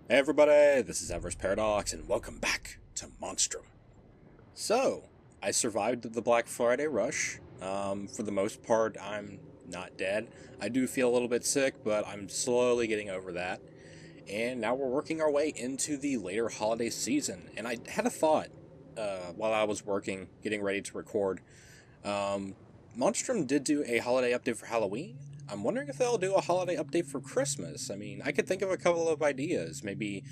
Hey everybody, this is Avaris Paradox, and welcome back to Monstrum. So, I survived the Black Friday rush. For the most part, I'm not dead. I do feel a little bit sick, but I'm slowly getting over that. And now we're working our way into the later holiday season. And I had a thought while I was working, getting ready to record. Um, Monstrum did do a holiday update for Halloween. I'm wondering if they'll do a holiday update for Christmas. I mean, I could think of a couple of ideas. Maybe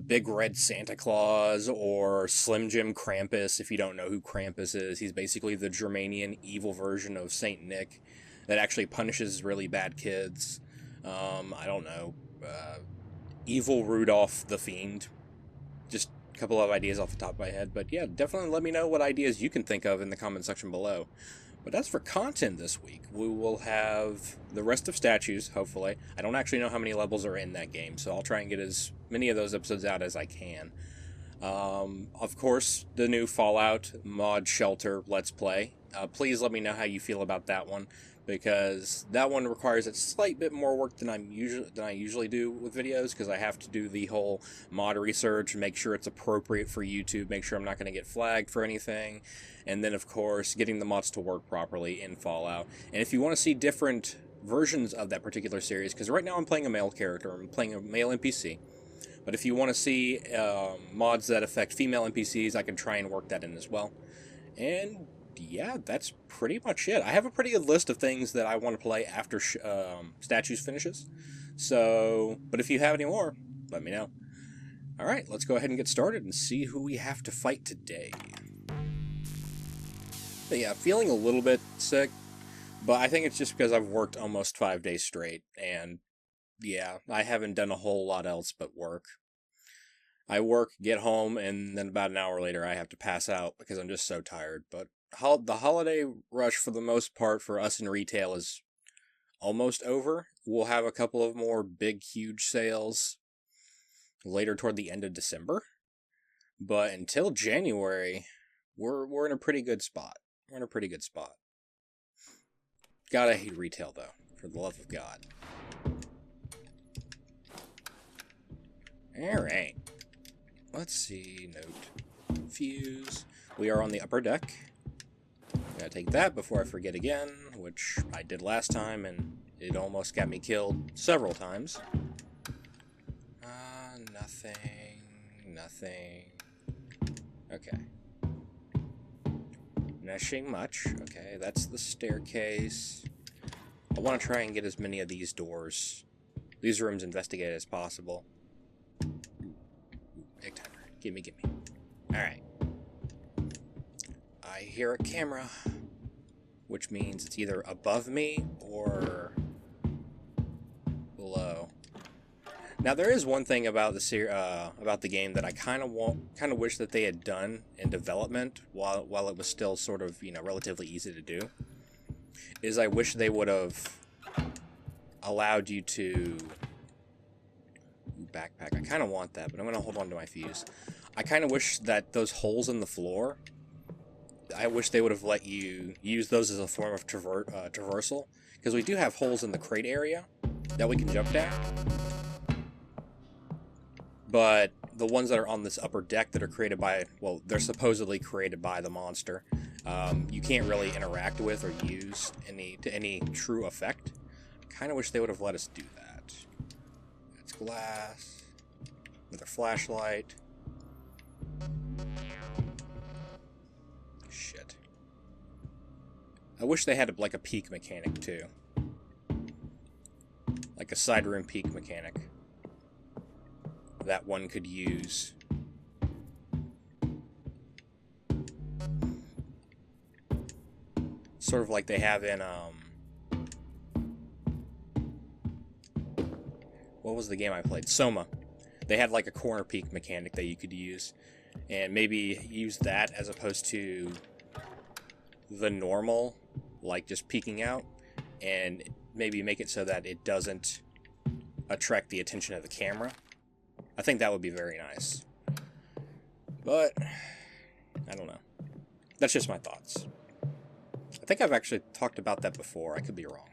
Big Red Santa Claus or Slim Jim Krampus. If you don't know who Krampus is, he's basically the Germanian evil version of Saint Nick that actually punishes really bad kids. I don't know. Evil Rudolph the Fiend. Just a couple of ideas off the top of my head. But yeah, definitely let me know what ideas you can think of in the comment section below. But as for content this week, we will have the rest of statues, hopefully. I don't actually know how many levels are in that game, so I'll try and get as many of those episodes out as I can. Of course, the new Fallout mod shelter Let's Play. Please let me know how you feel about that one, because that one requires a slight bit more work than I usually do with videos, because I have to do the whole mod research and make sure it's appropriate for YouTube, make sure I'm not going to get flagged for anything, and then of course getting the mods to work properly in Fallout. And if you want to see different versions of that particular series, because right now I'm playing a male character, I'm playing a male NPC. But if you want to see mods that affect female NPCs, I can try and work that in as well. And yeah, that's pretty much it. I have a pretty good list of things that I want to play after Statues finishes. So, but if you have any more, let me know. Alright, let's go ahead and get started and see who we have to fight today. But yeah, feeling a little bit sick, but I think it's just because I've worked almost 5 days straight, and yeah, I haven't done a whole lot else but work. I work, get home, and then about an hour later I have to pass out because I'm just so tired. But the holiday rush, for the most part, for us in retail is almost over. We'll have a couple of more big, huge sales later toward the end of December. But until January, we're in a pretty good spot. We're in a pretty good spot. Gotta hate retail, though, for the love of God. Alright. Let's see. Note. Fuse. We are on the upper deck. Gotta take that before I forget again, which I did last time, and it almost got me killed several times. Nothing. Nothing. Okay. Nothing much. Okay, that's the staircase. I want to try and get as many of these doors, these rooms investigated as possible. Egg timer. Gimme, gimme. Alright. I hear a camera, which means it's either above me or below. Now, there is one thing about the game that I kind of wish that they had done in development while it was still sort of, relatively easy to do. Is I wish they would have allowed you to backpack. I kind of want that, but I'm going to hold on to my fuse. I kind of wish that those holes in the floor, I wish they would have let you use those as a form of traversal, because we do have holes in the crate area that we can jump down. But the ones that are on this upper deck that are created by, well, they're supposedly created by the monster, you can't really interact with or use to any true effect. I kind of wish they would have let us do that. That's glass. Another flashlight. Shit. I wish they had like a peek mechanic too. Like a side room peek mechanic that one could use. Sort of like they have in, what was the game I played? Soma. They had like a corner peek mechanic that you could use, and maybe use that as opposed to the normal, like just peeking out, and maybe make it so that it doesn't attract the attention of the camera. I think that would be very nice. But I don't know. That's just my thoughts. I think I've actually talked about that before. I could be wrong.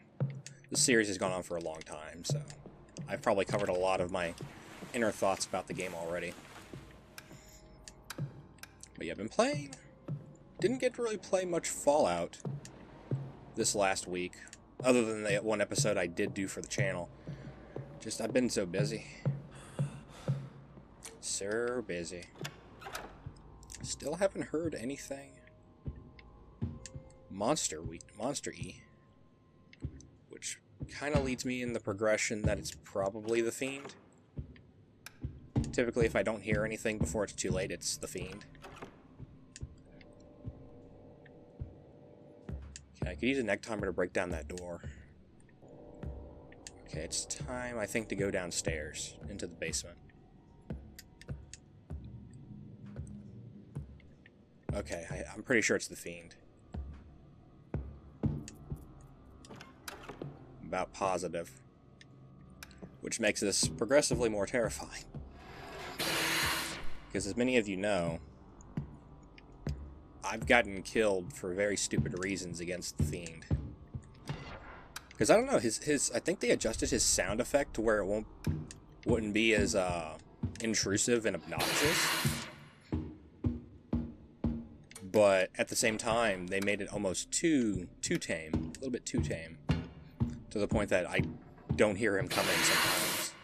This series has gone on for a long time, so I've probably covered a lot of my inner thoughts about the game already. But yeah, I've been playing. Didn't get to really play much Fallout this last week, other than the one episode I did do for the channel. Just, I've been so busy. So busy. Still haven't heard anything. Monster-y. Which kind of leads me in the progression that it's probably the Fiend. Typically, if I don't hear anything before it's too late, it's the Fiend. Okay, I could use a neck timer to break down that door. Okay, it's time, I think, to go downstairs into the basement. Okay, I'm pretty sure it's the Fiend. About positive. Which makes this progressively more terrifying. Because as many of you know, I've gotten killed for very stupid reasons against the Fiend. Because I don't know, I think they adjusted his sound effect to where it wouldn't be as intrusive and obnoxious. But at the same time, they made it almost too tame, a little bit too tame, to the point that I don't hear him coming sometimes.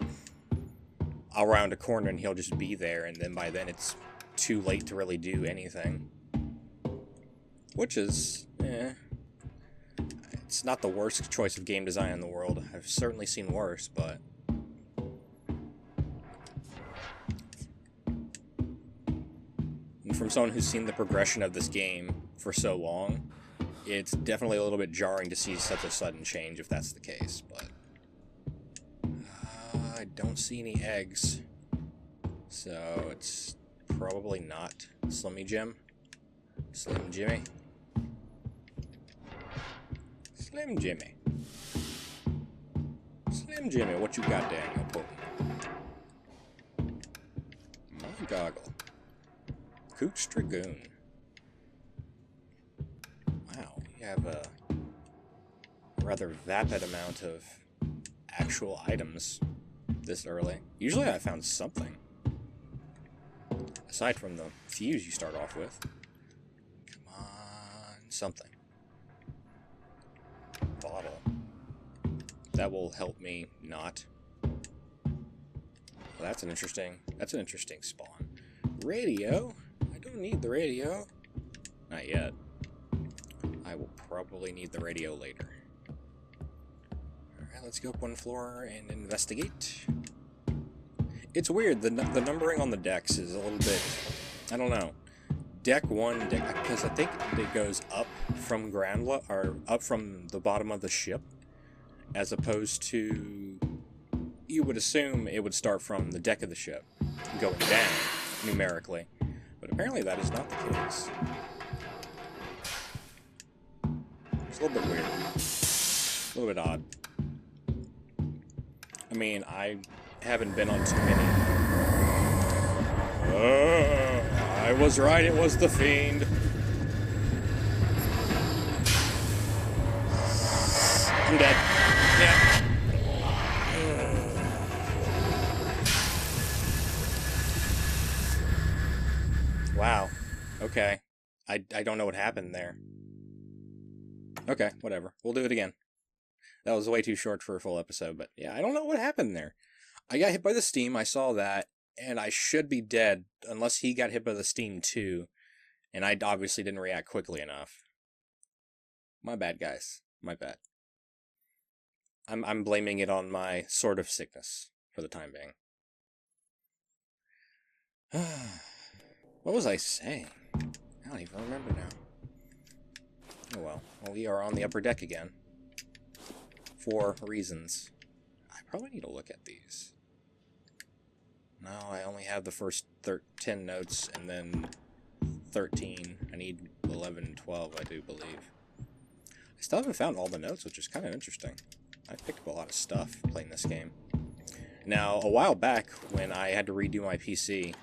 I'll round a corner and he'll just be there, and then by then it's too late to really do anything. Which is, it's not the worst choice of game design in the world. I've certainly seen worse, but and from someone who's seen the progression of this game for so long, it's definitely a little bit jarring to see such a sudden change if that's the case, but I don't see any eggs, so it's probably not Slimmy Jim. Slim Jimmy. Slim Jimmy. Slim Jimmy, what you got, Daniel? My goggle. Cooch Dragoon. Wow, you have a rather vapid amount of actual items this early. Usually I found something. Aside from the fuse you start off with. Come on, something. Bottle. That will help me not. Well, that's an interesting spawn. Radio? I don't need the radio. Not yet. I will probably need the radio later. Alright, let's go up one floor and investigate. It's weird, the numbering on the decks is a little bit, I don't know. Deck 1, because I think it goes up from up from the bottom of the ship, as opposed to, you would assume it would start from the deck of the ship, going down, numerically. But apparently that is not the case. It's a little bit weird. A little bit odd. I mean, I haven't been on too many. I was right, it was the Fiend. I'm dead. Yeah. Wow. Okay. I don't know what happened there. Okay, whatever. We'll do it again. That was way too short for a full episode, but yeah, I don't know what happened there. I got hit by the steam, I saw that, and I should be dead unless he got hit by the steam too, and I obviously didn't react quickly enough. My bad, guys. My bad. I'm blaming it on my sort of sickness for the time being. What was I saying? I don't even remember now. Oh well. Well, we are on the upper deck again. For reasons. I probably need to look at these. No, I only have the first 10 notes, and then 13. I need 11 and 12, I do believe. I still haven't found all the notes, which is kind of interesting. I picked up a lot of stuff playing this game. Now, a while back, when I had to redo my PC,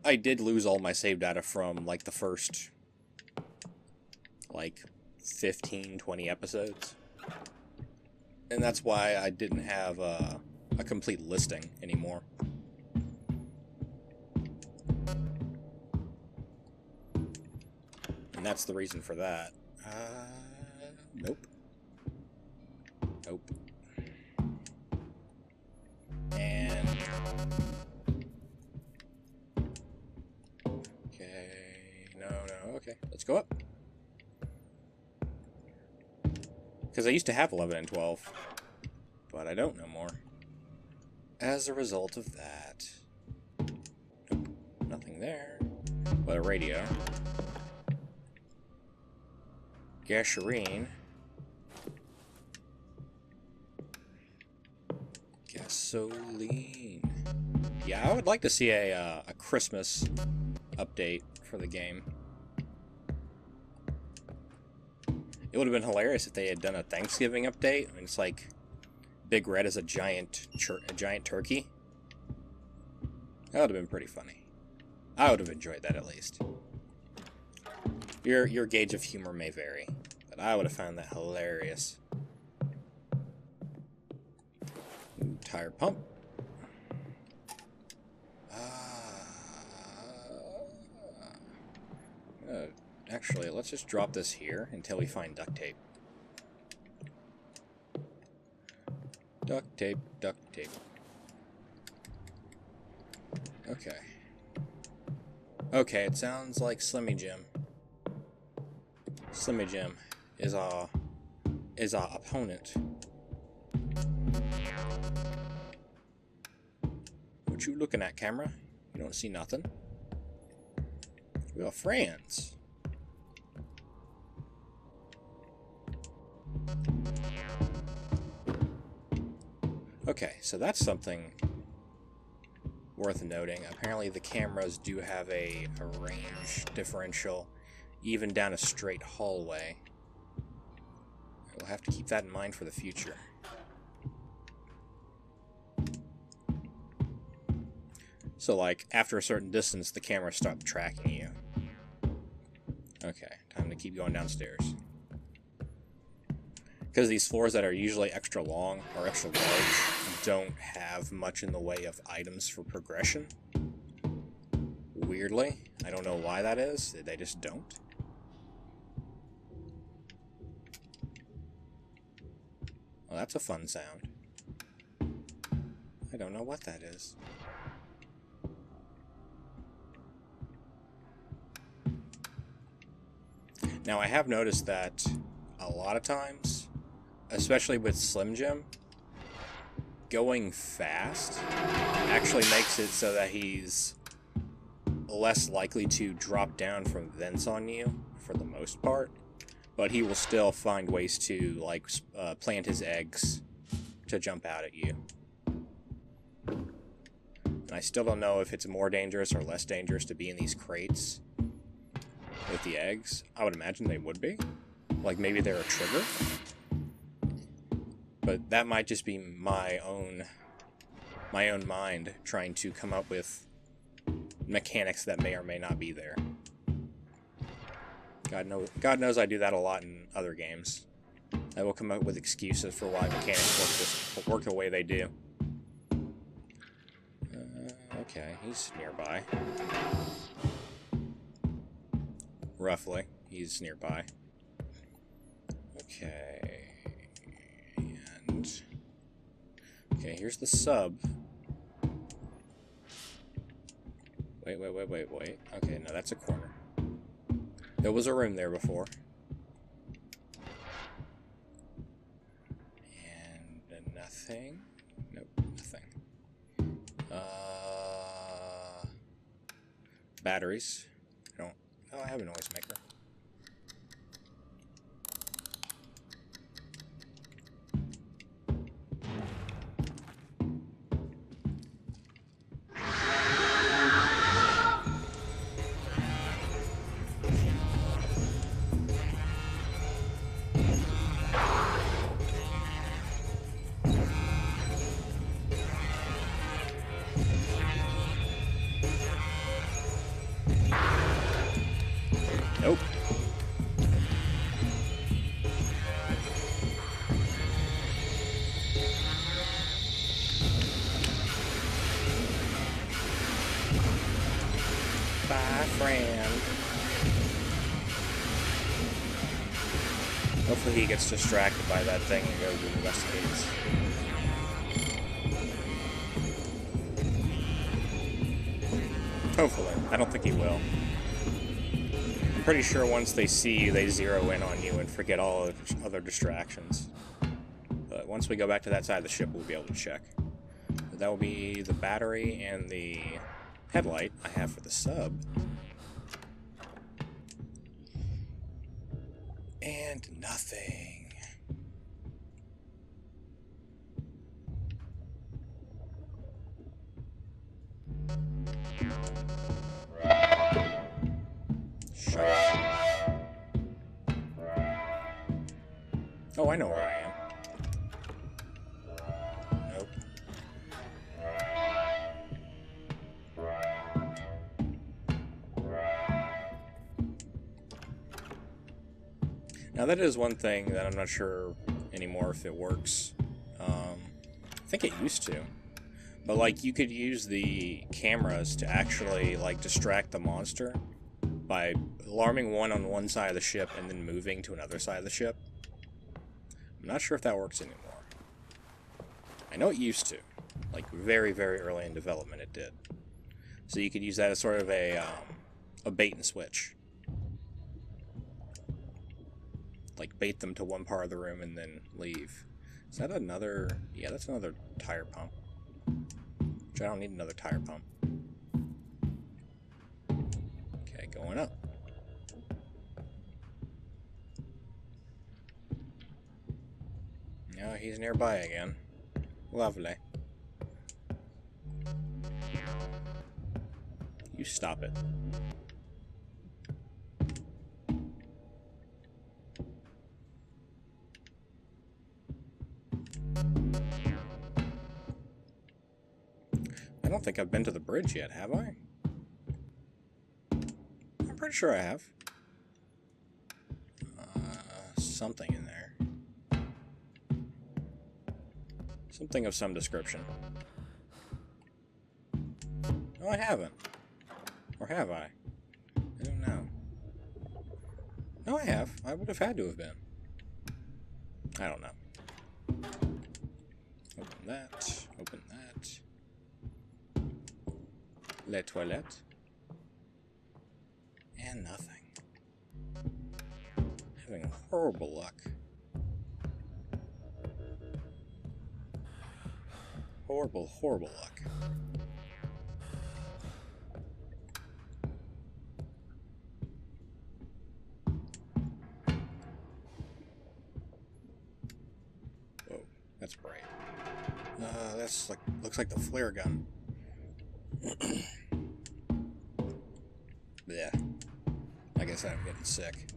I did lose all my save data from, like, the first, like, 15, 20 episodes. And that's why I didn't have a a complete listing anymore. And that's the reason for that. Nope. Nope. And... okay, no, okay, let's go up. Because I used to have 11 and 12, but I don't no more. As a result of that... nope, nothing there, but a radio. Gasoline. Gasoline. Yeah, I would like to see a Christmas update for the game. It would have been hilarious if they had done a Thanksgiving update, and it's like Big Red is a giant turkey. That would have been pretty funny. I would have enjoyed that at least. Your gauge of humor may vary, but I would have found that hilarious. Ooh, tire pump. Actually, let's just drop this here until we find duct tape. Duct tape, duct tape. Okay. Okay, it sounds like Slimmy Jim. Slimmy Jim is our opponent. What you looking at, camera? You don't see nothing. We are friends. Okay, so that's something worth noting. Apparently the cameras do have a range differential even down a straight hallway. We'll have to keep that in mind for the future. So like, after a certain distance, the camera stopped tracking you. Okay, time to keep going downstairs. Because these floors that are usually extra long or extra large don't have much in the way of items for progression. Weirdly. I don't know why that is. They just don't. Well, that's a fun sound. I don't know what that is. Now, I have noticed that a lot of times, especially with Slim Jim, going fast actually makes it so that he's less likely to drop down from vents on you, for the most part. But he will still find ways to, like, plant his eggs to jump out at you. And I still don't know if it's more dangerous or less dangerous to be in these crates with the eggs. I would imagine they would be. Like, maybe they're a trigger. But that might just be my own mind trying to come up with mechanics that may or may not be there. God knows I do that a lot in other games. I will come up with excuses for why mechanics work the way they do. Okay, he's nearby. Roughly, he's nearby. Okay, and okay, here's the sub. Wait. Okay, no, that's a corner. There was a room there before. And nothing. Nope, nothing. Batteries. I have a noisemaker. Nope. Bye, friend. Hopefully he gets distracted by that thing and goes and investigates. Hopefully. I don't think he will. I'm pretty sure once they see you, they zero in on you and forget all other distractions. But once we go back to that side of the ship, we'll be able to check. That will be the battery and the headlight I have for the sub. And nothing. Shucks. Oh, I know where I am. Nope. Now that is one thing that I'm not sure anymore if it works. I think it used to. But like you could use the cameras to actually like distract the monster by alarming one on one side of the ship and then moving to another side of the ship. I'm not sure if that works anymore. I know it used to. Like very, very early in development it did. So you could use that as sort of a bait and switch. Like bait them to one part of the room and then leave. Is that another... Yeah, that's another tire pump. Which I don't need another tire pump. Okay, going up. Oh, he's nearby again. Lovely. You stop it. I don't think I've been to the bridge yet, have I? I'm pretty sure I have. Something in there. Something of some description. No, I haven't. Or have I? I don't know. No, I have. I would have had to have been. I don't know. Open that. Open that. Les toilettes. And nothing. Having horrible luck. Horrible, horrible luck. Whoa, that's bright. That's like, looks like the flare gun. Yeah. I guess I'm getting sick.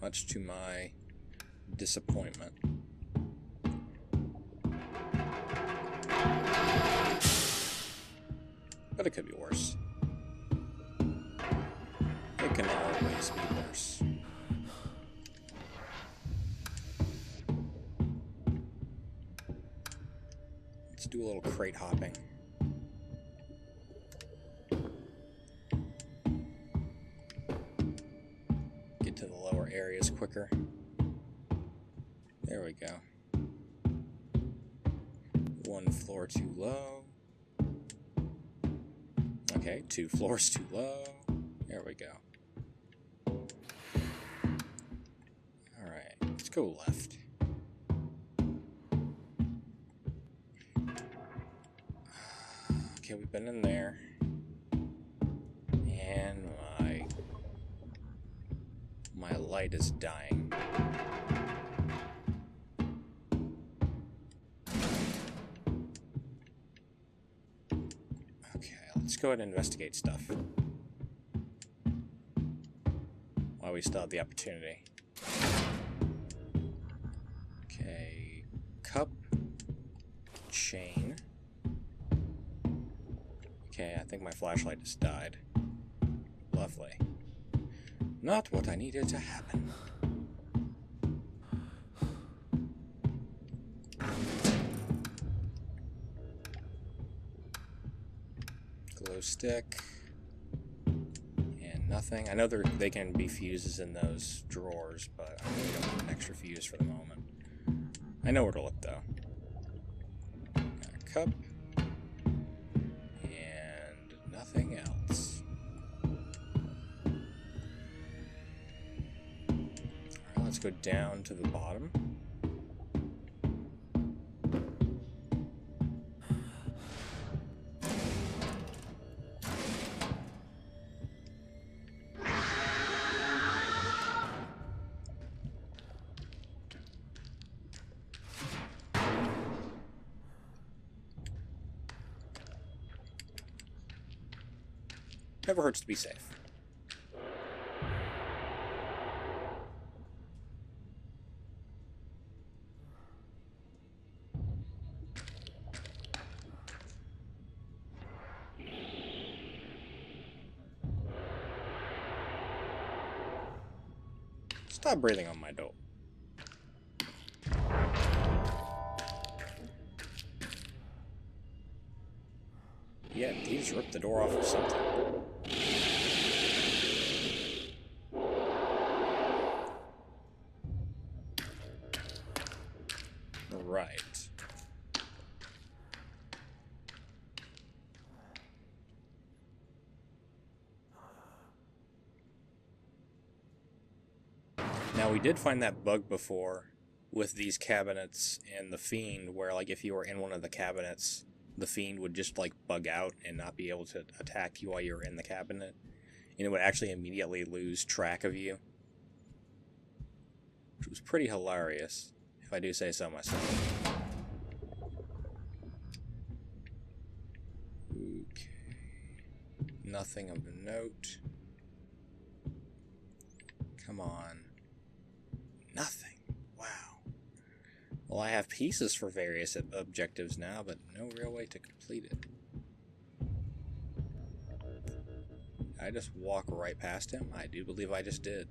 Much to my disappointment. But it could be worse. It can always be worse. Let's do a little crate hopping. Get to the lower areas quicker. There we go. One floor too low. Okay, 2 floors too low. There we go. Alright, let's go left. Okay, we've been in there. And my light is dying. Let's go ahead and investigate stuff while we still have the opportunity. Okay, cup, chain. Okay, I think my flashlight just died. Lovely. Not what I needed to happen. Glow stick. And nothing. I know they can be fuses in those drawers, but I really don't want an extra fuse for the moment. I know where to look, though. Got a cup. And nothing else. Alright, let's go down to the bottom. Never hurts to be safe. Stop breathing on my dope. Yeah, he just ripped the door off of something. Right. Now, we did find that bug before with these cabinets and the Fiend, where, like, if you were in one of the cabinets, the Fiend would just, like, bug out and not be able to attack you while you were in the cabinet. And it would actually immediately lose track of you. Which was pretty hilarious, if I do say so myself. Okay. Nothing of note. Come on. Nothing. Wow. Well, I have pieces for various objectives now, but no real way to complete it. I just walk right past him? I do believe I just did.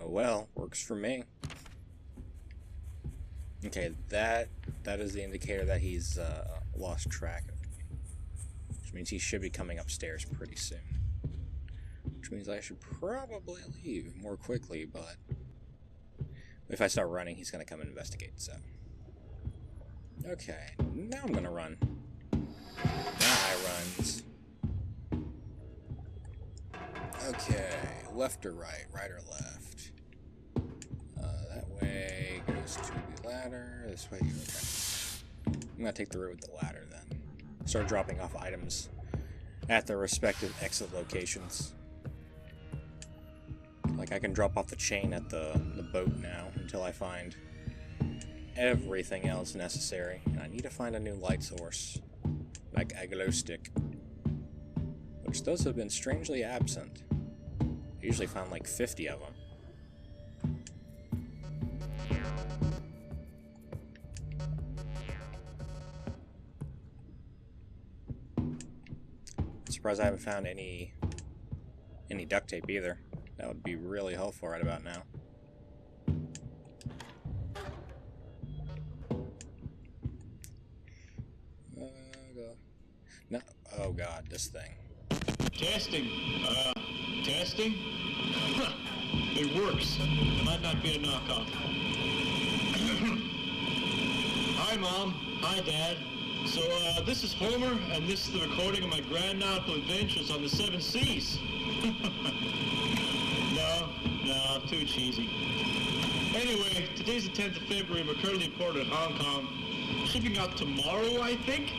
Oh well, works for me. Okay, that is the indicator that he's lost track of me. Which means he should be coming upstairs pretty soon. Which means I should probably leave more quickly, but if I start running, he's going to come and investigate, so. Okay, now I'm going to run. Now I runs. Okay, left or right, right or left. That way goes to the ladder. This way, okay. I'm going to take the route with the ladder then. Start dropping off items at their respective exit locations. Like, I can drop off the chain at the boat now until I find everything else necessary. And I need to find a new light source, like a glow stick, which those have been strangely absent. I usually find like 50 of them. I'm surprised I haven't found any duct tape either. That would be really helpful right about now. No. Oh god, this thing. Testing. Testing? It works. Might not be a knockoff. Hi, Mom. Hi, Dad. So, this is Homer, and this is the recording of my Grand Nautical adventures on the Seven Seas. No, too cheesy. Anyway, today's the 10th of February, and we're currently in port at Hong Kong. Shipping out tomorrow, I think?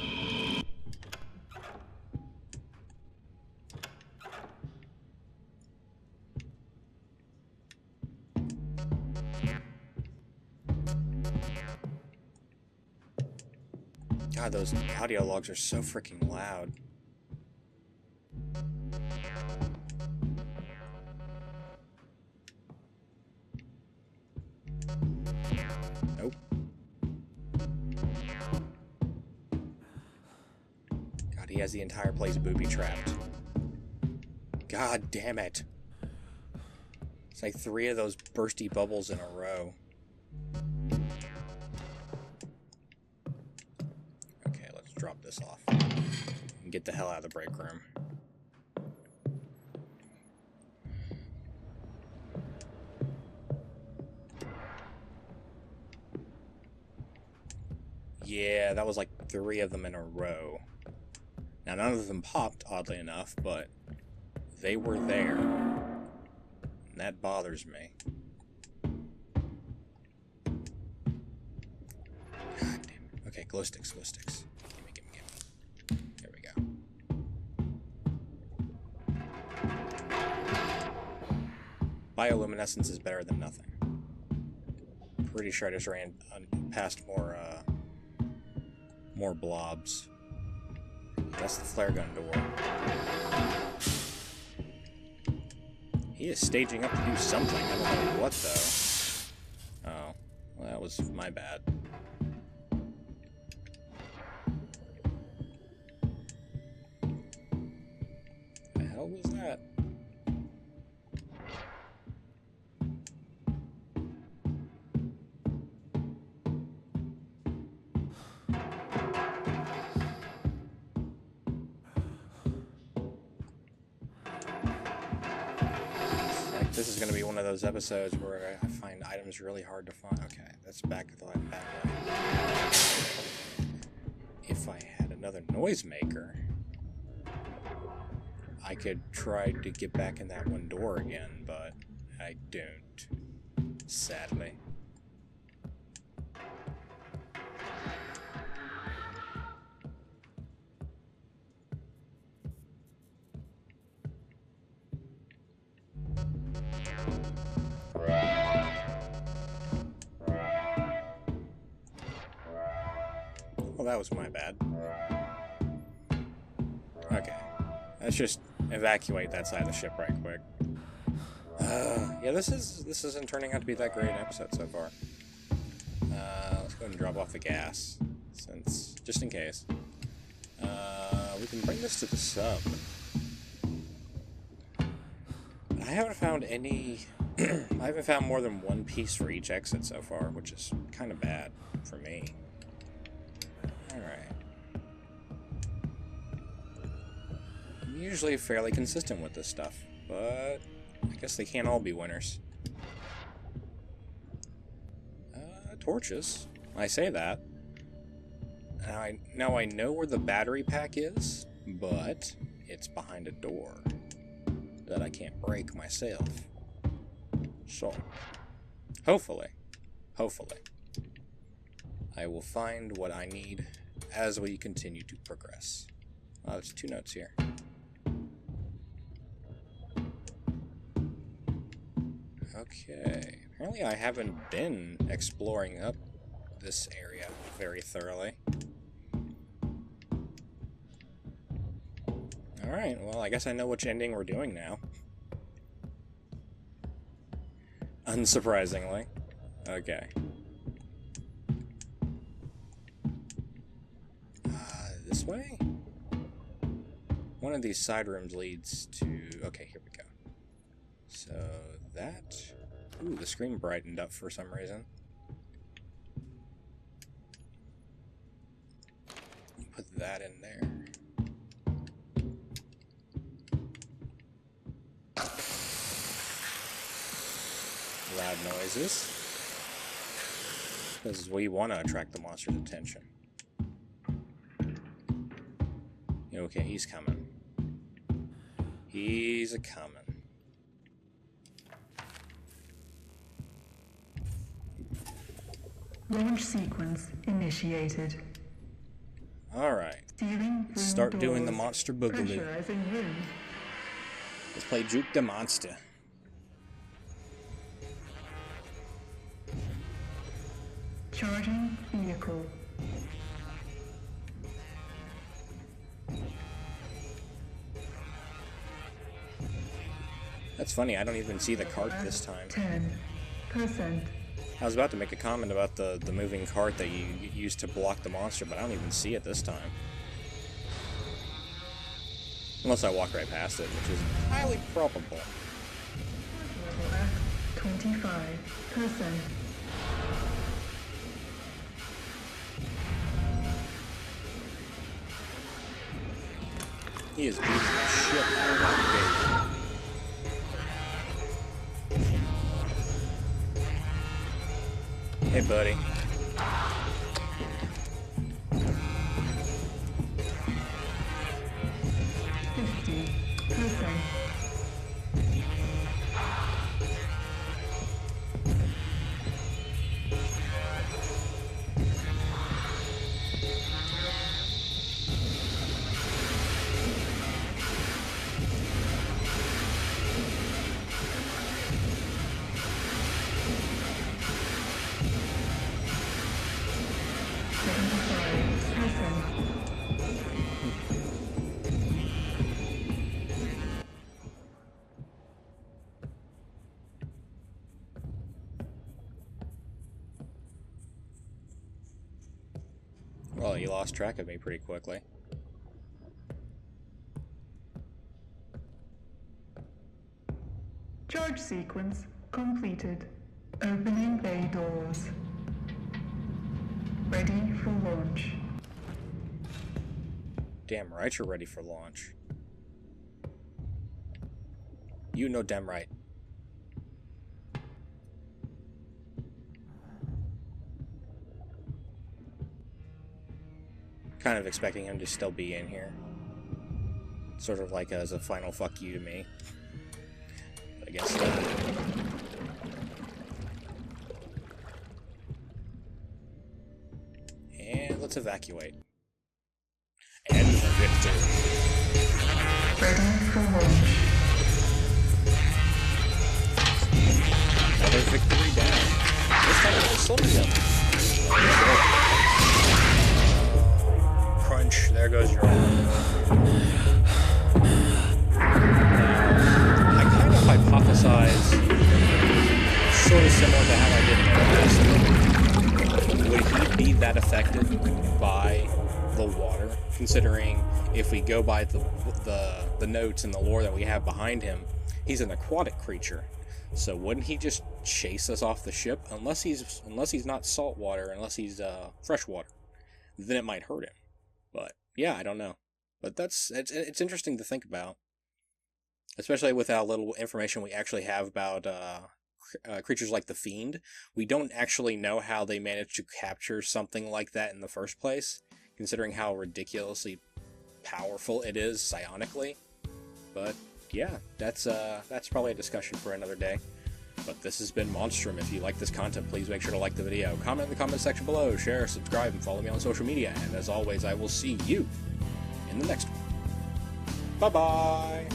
God, those audio logs are so freaking loud. Nope. God, he has the entire place booby-trapped. God damn it. It's like 3 of those bursty bubbles in a row. drop this off and get the hell out of the break room. Yeah, that was like 3 of them in a row. Now, none of them popped, oddly enough, but they were there. And that bothers me. God damn it. Okay, glow sticks, glow sticks. Gimme, gimme, gimme. There we go. Bioluminescence is better than nothing. Pretty sure I just ran past more blobs. That's the flare gun door. He is staging up to do something. I don't know what, though. Oh. Well, that was my bad. The hell was that? This is going to be one of those episodes where I find items really hard to find. Okay, that's back at the back way. If I had another noisemaker, I could try to get back in that one door again, but I don't, sadly. Well, that was my bad. Okay. Let's just evacuate that side of the ship right quick. Yeah, this isn't turning out to be that great an episode so far. Let's go ahead and drop off the gas, since, just in case. We can bring this to the sub. I haven't found any... I haven't found more than one piece for each exit so far, which is kind of bad for me. Alright. I'm usually fairly consistent with this stuff, but I guess they can't all be winners. Torches. I say that. Now I know where the battery pack is, but it's behind a door that I can't break myself. So, hopefully, I will find what I need as we continue to progress. There's 2 notes here. Okay, apparently I haven't been exploring up this area very thoroughly. Alright, well, I guess I know which ending we're doing now. Unsurprisingly. Okay. This way? One of these side rooms leads to... Okay, here we go. So, that... Ooh, the screen brightened up for some reason. Put that in there. Loud noises. Because we want to attract the monster's attention. Okay, he's coming. He's a-coming. Launch sequence initiated. Alright. Let's start doing the monster boogaloo. Let's play Juke the Monster. Charging vehicle. That's funny, I don't even see the cart this time. 10%. I was about to make a comment about the moving cart that you used to block the monster, but I don't even see it this time. Unless I walk right past it, which is highly probable. 25%. He is beating the shit out of that gate. Hey, buddy. Well, you lost track of me pretty quickly. Charge sequence completed. Opening bay doors. Ready for launch. Damn right you're ready for launch. You know damn right. Kind of expecting him to still be in here. Sort of like as a final fuck you to me. But I guess not. And let's evacuate. And victory. Ready for launch. Another victory down. This time it's a slim jump. Crunch, there goes your arm. I kind of hypothesize, sort of similar to how I did in the last one. Would he be that affected by the water? Considering if we go by the notes and the lore that we have behind him, he's an aquatic creature. So wouldn't he just chase us off the ship? Unless he's not saltwater, unless he's freshwater, then it might hurt him. But yeah, I don't know. But it's interesting to think about, especially with how little information we actually have about creatures like the Fiend. We don't actually know how they managed to capture something like that in the first place, considering how ridiculously powerful it is psionically. But yeah, that's probably a discussion for another day. But this has been Monstrum. If you like this content, please make sure to like the video, comment in the comment section below, share, subscribe, and follow me on social media. And as always, I will see you in the next one. Bye-bye!